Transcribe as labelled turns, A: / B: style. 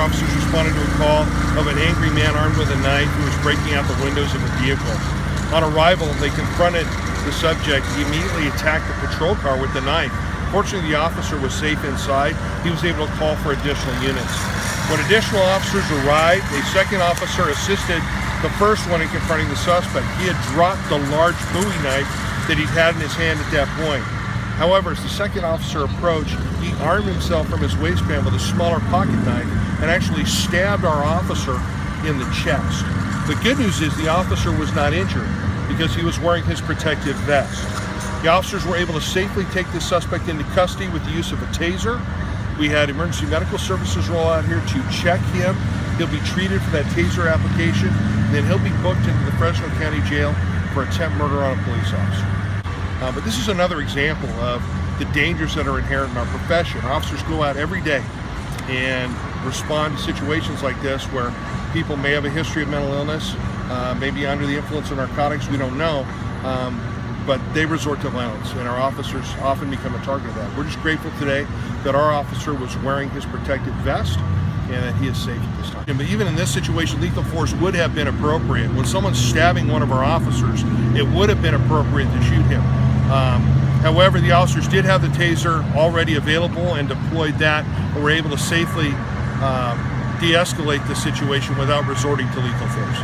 A: officers responded to a call of an angry man armed with a knife who was breaking out the windows of a vehicle. On arrival, they confronted the subject. He immediately attacked the patrol car with the knife. Fortunately, the officer was safe inside. He was able to call for additional units. When additional officers arrived, a second officer assisted the first one in confronting the suspect. He had dropped the large Bowie knife that he'd had in his hand at that point. However, as the second officer approached, he armed himself from his waistband with a smaller pocket knife and actually stabbed our officer in the chest. The good news is the officer was not injured because he was wearing his protective vest. The officers were able to safely take the suspect into custody with the use of a taser. We had emergency medical services roll out here to check him. He'll be treated for that taser application, and then he'll be booked into the Fresno County Jail for attempt murder on a police officer. But this is another example of the dangers that are inherent in our profession. Our officers go out every day and respond to situations like this where people may have a history of mental illness, maybe under the influence of narcotics, we don't know, but they resort to violence, and our officers often become a target of that. We're just grateful today that our officer was wearing his protective vest and that he is safe at this time. But even in this situation, lethal force would have been appropriate. When someone's stabbing one of our officers, it would have been appropriate to shoot him. However, the officers did have the taser already available and deployed that, and were able to safely de-escalate the situation without resorting to lethal force.